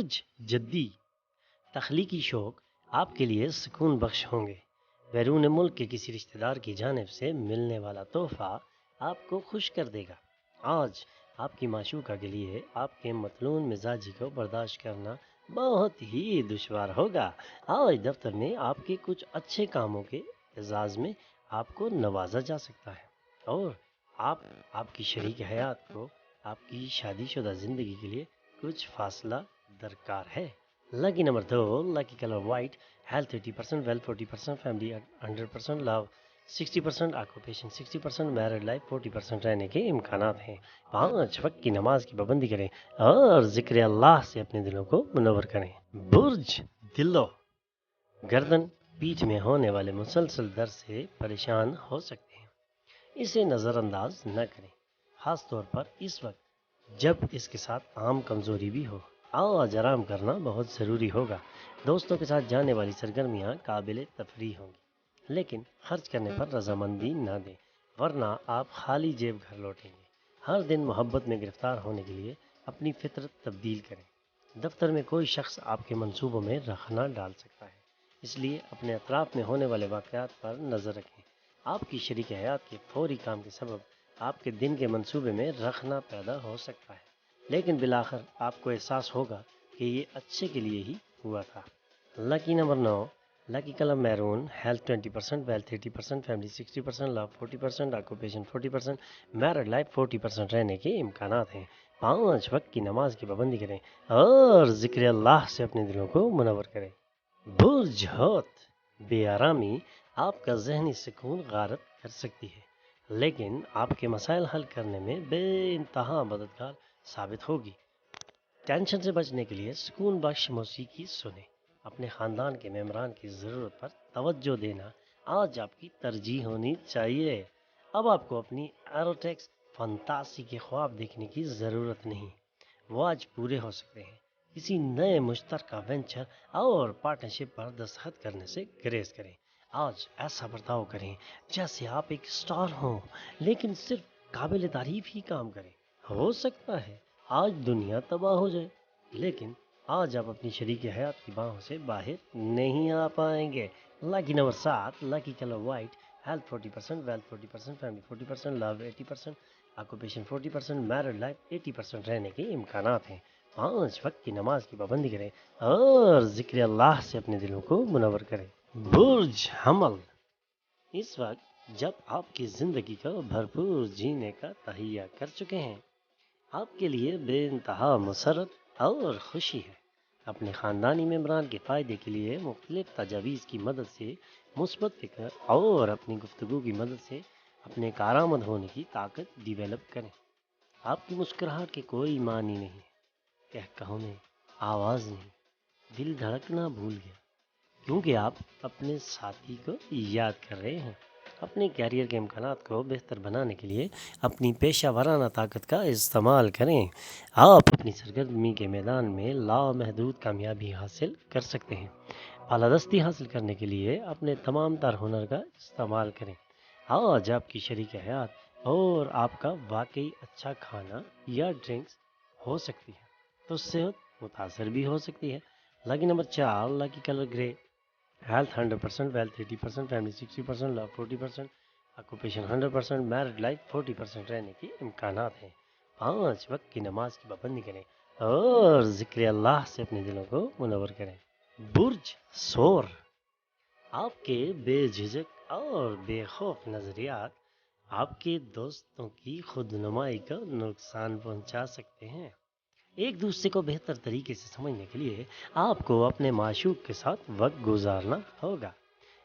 برج جدی تخلیقی شوق آپ کے لیے سکون بخش ہوں گے۔ بیرون ملک کے کسی رشتہ دار کی جانب سے ملنے والا تحفہ آپ کو خوش کر دے گا۔ آج آپ کی معشوقہ کے لیے آپ کے مطلون مزاجی کو برداشت کرنا بہت ہی دشوار ہوگا۔ آج دفتر میں آپ کے کچھ اچھے کاموں کے اعزاز میں آپ کو نوازا جا سکتا ہے اور آپ کی شریک حیات کو آپ کی شادی شدہ زندگی کے لیے کچھ فاصلہ درکار ہے۔ Lucky number 2، lucky colour white, health 80%، wealth 40%، family 100%، love 60%، occupation 60%، married life 40% رہنے کے امکانات ہیں۔ 5 وقت کی نماز کی پابندی کریں اور ذکر اللہ سے اپنے دلوں کو منور کریں۔ برج دلو گردن پیٹھ میں ہونے والے مسلسل درد سے پریشان ہو سکتے ہیں، اسے نظر انداز نہ کریں، خاص طور پر اس وقت جب اس کے ساتھ عام کمزوری بھی ہو۔ آج آرام کرنا بہت ضروری ہوگا۔ دوستوں کے ساتھ جانے والی سرگرمیاں قابل تفریح ہوں گی، لیکن خرچ کرنے پر رضامندی نہ دیں ورنہ آپ خالی جیب گھر لوٹیں گے۔ ہر دن محبت میں گرفتار ہونے کے لیے اپنی فطرت تبدیل کریں۔ دفتر میں کوئی شخص آپ کے منصوبوں میں رخنہ ڈال سکتا ہے، اس لیے اپنے اطراف میں ہونے والے واقعات پر نظر رکھیں۔ آپ کی شریک حیات کے فوری کام کے سبب آپ کے دن کے منصوبے میں رخنہ پیدا ہو سکتا ہے، لیکن بالآخر آپ کو احساس ہوگا کہ یہ اچھے کے لیے ہی ہوا تھا۔ Lucky number 9، lucky colour maroon, health 20%، wealth 80%، family 60%، love 40%، occupation 40%، married life 40% رہنے کے امکانات ہیں۔ 5 وقت کی نماز کی پابندی کریں اور ذکر اللہ سے اپنے دلوں کو منور کریں۔ برج حوت بے آرامی آپ کا ذہنی سکون غارت کر سکتی ہے، لیکن آپ کے مسائل حل کرنے میں بے انتہا مددگار ثابت ہوگی۔ ٹینشن سے بچنے کے لیے سکون بخش موسیقی سنیں۔ اپنے خاندان کے ممبران کی ضرورت پر توجہ دینا آج آپ کی ترجیح ہونی چاہیے۔ اب آپ کو اپنی ایروٹیکس فنتاسی کے خواب دیکھنے کی ضرورت نہیں، وہ آج پورے ہو سکتے ہیں۔ کسی نئے مشترکہ وینچر اور پارٹنرشپ پر دستخط کرنے سے گریز کریں۔ آج ایسا برتاؤ کریں جیسے آپ ایک اسٹار ہوں، لیکن صرف قابل تعریف ہی کام کریں۔ ہو سکتا ہے آج دنیا تباہ ہو جائے، لیکن آج آپ اپنی شریک حیات کی باہوں سے باہر نہیں آ پائیں گے۔ Lucky number 7، lucky colour white, health 40%، wealth 40%، family 40%، love 80%، occupation 40%، married life 80% رہنے کے امکانات ہیں۔ 5 وقت کی نماز کی پابندی کریں اور ذکر اللہ سے اپنے دلوں کو منور کریں۔ برج حمل اس وقت جب آپ کی زندگی کو بھرپور جینے کا تہیہ کر چکے ہیں، آپ کے لیے بے انتہا مسرت اور خوشی ہے۔ اپنے خاندانی ممبران کے فائدے کے لیے مختلف تجاویز کی مدد سے مثبت فکر اور اپنی گفتگو کی مدد سے اپنے کارآمد ہونے کی طاقت ڈیولپ کریں۔ آپ کی مسکراہٹ کے کوئی معنی نہیں، کہکہوں میں آواز نہیں، دل دھڑکنا بھول گیا کیونکہ آپ اپنے ساتھی کو یاد کر رہے ہیں۔ اپنے کیریئر کے امکانات کو بہتر بنانے کے لیے اپنی پیشہ ورانہ طاقت کا استعمال کریں۔ آپ اپنی سرگرمی کے میدان میں لامحدود کامیابی حاصل کر سکتے ہیں۔ بالادستی حاصل کرنے کے لیے اپنے تمام تر ہنر کا استعمال کریں۔ آج آپ کی شریک حیات اور آپ کا واقعی اچھا کھانا یا ڈرنکس ہو سکتی ہے تو صحت متاثر بھی ہو سکتی ہے۔ لکی نمبر 4، لکی کلر گرے، health 100%، wealth 80%، family 60%، love 40%، occupation 100%، married life 40% رہنے کے امکانات ہیں۔ 5 وقت کی نماز کی پابندی کریں اور ذکر اللہ سے اپنے دلوں کو منور کریں۔ برج سور آپ کے بے جھجک اور بے خوف نظریات آپ کے دوستوں کی خود نمائی کو نقصان پہنچا سکتے ہیں۔ ایک دوسرے کو بہتر طریقے سے سمجھنے کے لیے آپ کو اپنے معشوق کے ساتھ وقت گزارنا ہوگا۔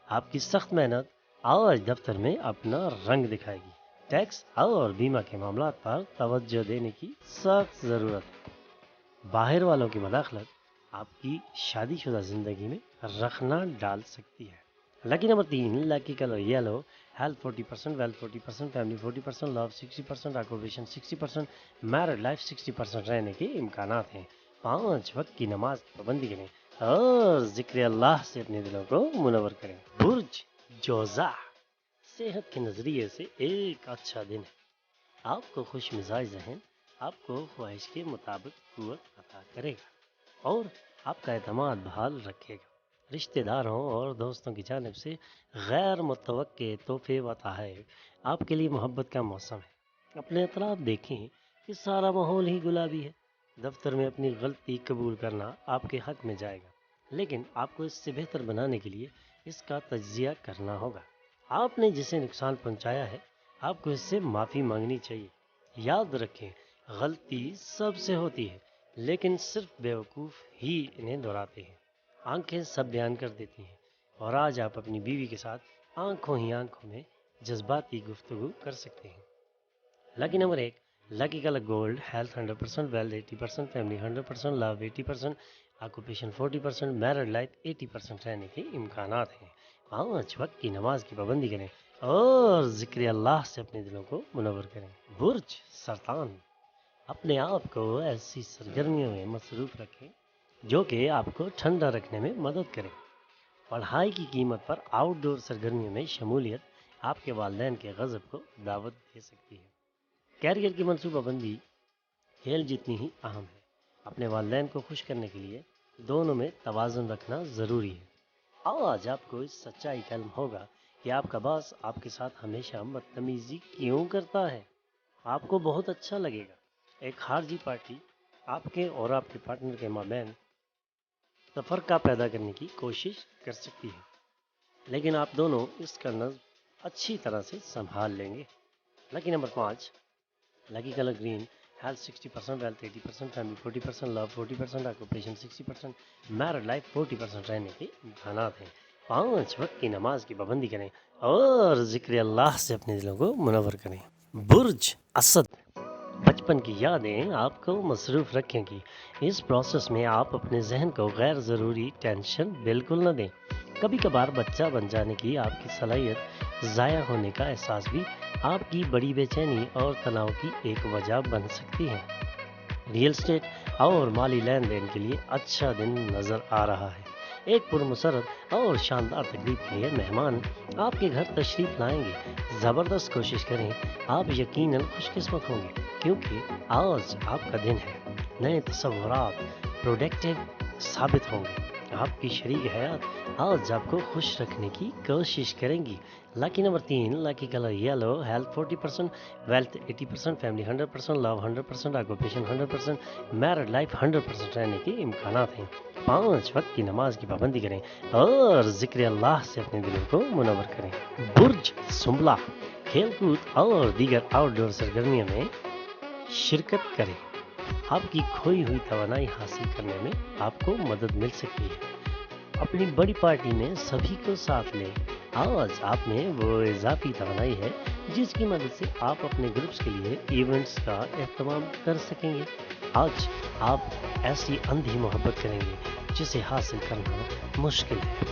آپ کی سخت محنت آج دفتر میں اپنا رنگ دکھائے گی۔ ٹیکس اور بیمہ کے معاملات پر توجہ دینے کی سخت ضرورت ہے۔ باہر والوں کی مداخلت آپ کی شادی شدہ زندگی میں رخنہ ڈال سکتی ہے۔ Lucky number 3، lucky colour yellow, health 40%، wealth 40%، family 40%، love 60%، occupation 60%، married life 60% رہنے کے امکانات ہیں۔ 5 وقت کی نماز کی پابندی کریں اور ذکر اللہ سے اپنے دلوں کو منور کریں۔ برج جوزا صحت کے نظریے سے ایک اچھا دن ہے۔ آپ کو خوش مزاج ذہن آپ کو خواہش کے مطابق قوت عطا کرے گا۔ اور آپ کا اعتماد بحال رکھے گا۔ رشتہ داروں اور دوستوں کی جانب سے غیر متوقع تحفے و تحائف آپ کے لیے محبت کا موسم ہے۔ اپنے اطراف دیکھیں کہ سارا ماحول ہی گلابی ہے۔ دفتر میں اپنی غلطی قبول کرنا آپ کے حق میں جائے گا، لیکن آپ کو اس سے بہتر بنانے کے لیے اس کا تجزیہ کرنا ہوگا۔ آپ نے جسے نقصان پہنچایا ہے، آپ کو اس سے معافی مانگنی چاہیے۔ یاد رکھیں، غلطی سب سے ہوتی ہے، لیکن صرف بیوقوف ہی انہیں دہراتے ہیں۔ آنکھیں سب بیان کر دیتی ہیں، اور آج آپ اپنی بیوی کے ساتھ آنکھوں ہی آنکھوں میں جذباتی گفتگو کر سکتے ہیں۔ Lucky number 1، lucky colour gold, health 100%، wealth 80%، family 100%، love 80%، occupation 40%، married life 80% رہنے کے امکانات ہیں۔ 5 وقت کی نماز کی پابندی کریں اور ذکر اللہ سے اپنے دلوں کو منور کریں۔ برج سرطان، اپنے آپ کو ایسی سرگرمیوں میں مصروف رکھیں جو کہ آپ کو ٹھنڈا رکھنے میں مدد کریں۔ پڑھائی کی قیمت پر آؤٹ ڈور سرگرمیوں میں شمولیت آپ کے والدین کے غضب کو دعوت دے سکتی ہے۔ کیریئر کی منصوبہ بندی کھیل جتنی ہی اہم ہے۔ اپنے والدین کو خوش کرنے کے لیے دونوں میں توازن رکھنا ضروری ہے۔ آج آپ کو اس سچائی کا علم ہوگا کہ آپ کا باس آپ کے ساتھ ہمیشہ بدتمیزی کیوں کرتا ہے۔ آپ کو بہت اچھا لگے گا۔ ایک خارجی پارٹی آپ کے اور آپ کے پارٹنر کے مابین تفرقہ پیدا کرنے کی کوشش کر سکتی ہے، لیکن آپ دونوں اس کا نظم اچھی طرح سے سنبھال لیں گے۔ Lucky number 5، lucky colour green, health 60%، wealth 80%، family 40%، love 40%، occupation 60%، married life 40% رہنے کے امکانات ہیں۔ 5 وقت کی نماز کی پابندی کریں اور ذکر اللہ سے اپنے دلوں کو منور کریں۔ برج اسد، بچپن کی یادیں آپ کو مصروف رکھیں گی۔ اس پروسیس میں آپ اپنے ذہن کو غیر ضروری ٹینشن بالکل نہ دیں۔ کبھی کبھار بچہ بن جانے کی آپ کی صلاحیت ضائع ہونے کا احساس بھی آپ کی بڑی بے چینی اور تناؤ کی ایک وجہ بن سکتی ہے۔ ریئل اسٹیٹ اور مالی لین دین کے لیے اچھا دن نظر آ رہا ہے۔ ایک پرمسرت اور شاندار تقریب کے لیے مہمان آپ کے گھر تشریف لائیں گے۔ زبردست کوشش کریں، آپ یقیناً خوش قسمت ہوں گے، کیونکہ آج آپ کا دن ہے۔ نئے تصورات پروڈکٹیو ثابت ہوں گے۔ آپ کی شریک حیات آج آپ کو خوش رکھنے کی کوشش کریں گی۔ Lucky number 3، lucky colour yellow, health 40%، wealth 80%، family 100%، love 100%، occupation 100%، married life 100% رہنے کے امکانات ہیں۔ 5 وقت کی نماز کی پابندی کریں اور ذکر اللہ سے اپنے دلوں کو منور کریں۔ برج سنبلہ، کھیل کود اور دیگر آؤٹ ڈور سرگرمیوں میں شرکت کریں۔ آپ کی کھوئی ہوئی توانائی حاصل کرنے میں آپ کو مدد مل سکتی ہے۔ اپنی بڑی پارٹی میں سبھی کو ساتھ لیں۔ آج آپ میں وہ اضافی توانائی ہے جس کی مدد سے آپ اپنے گروپس کے لیے ایونٹس کا اہتمام کر سکیں گے۔ آج آپ ایسی اندھی محبت کریں گے جسے حاصل کرنا مشکل ہے۔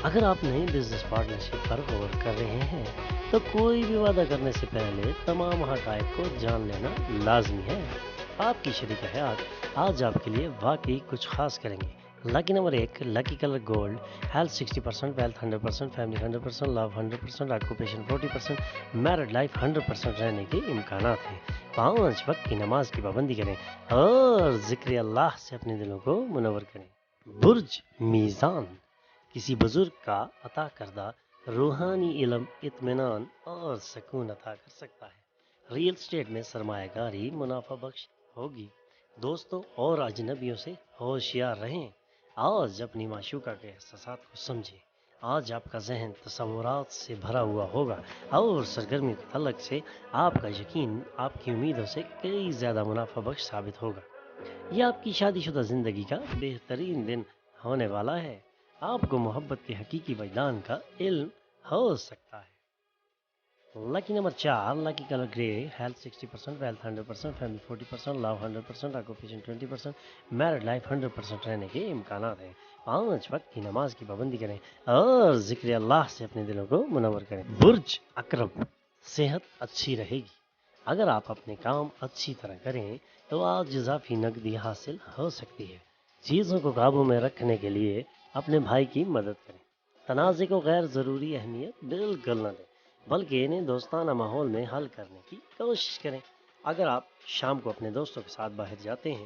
اگر آپ نئی بزنس پارٹنرشپ پر غور کر رہے ہیں تو کوئی بھی وعدہ کرنے سے پہلے تمام حقائق کو جان لینا لازمی ہے۔ آپ کی شریک حیات آج آپ کے لیے واقعی کچھ خاص کریں گے۔ Lucky number 1، lucky colour gold, health 60%، wealth 100%، family 100%، love 100%، occupation 40%، married life 100% رہنے کے امکانات ہیں۔ 5 وقت کی نماز کی پابندی کریں اور ذکر اللہ سے اپنے دلوں کو منور کریں۔ برج میزان، کسی بزرگ کا عطا کردہ روحانی علم اطمینان اور سکون عطا کر سکتا ہے۔ ریئل اسٹیٹ میں سرمایہ کاری منافع بخش ہوگی۔ دوستوں اور اجنبیوں سے ہوشیار رہیں۔ آج اپنی معشوقہ کے احساسات کو سمجھیں۔ آج آپ کا ذہن تصورات سے بھرا ہوا ہوگا اور سرگرمی کے تعلق سے آپ کا یقین آپ کی امیدوں سے کئی زیادہ منافع بخش ثابت ہوگا۔ یہ آپ کی شادی شدہ زندگی کا بہترین دن ہونے والا ہے۔ آپ کو محبت کے حقیقی وجدان کا علم ہو سکتا ہے۔ لکی نمبر 4، لکی کلر گرے، ہیلتھ 60%، ویلتھ 100%، فیملی 40%، لو 100%، آکوپیشن 20%، میرڈ لائف 100% رہنے کے امکانات ہیں۔ 5 وقت کی نماز کی پابندی کریں اور ذکر اللہ سے اپنے دلوں کو منور کریں۔ برج عقرب، صحت اچھی رہے گی۔ اگر آپ اپنے کام اچھی طرح کریں تو آج اضافی نقدی حاصل ہو سکتی ہے۔ چیزوں کو قابو میں رکھنے کے لیے اپنے بھائی کی مدد کریں۔ تنازع کو غیر ضروری اہمیت بالکل نہ دیں، بلکہ انہیں دوستانہ ماحول میں حل کرنے کی کوشش کریں۔ اگر آپ شام کو اپنے دوستوں کے ساتھ باہر جاتے ہیں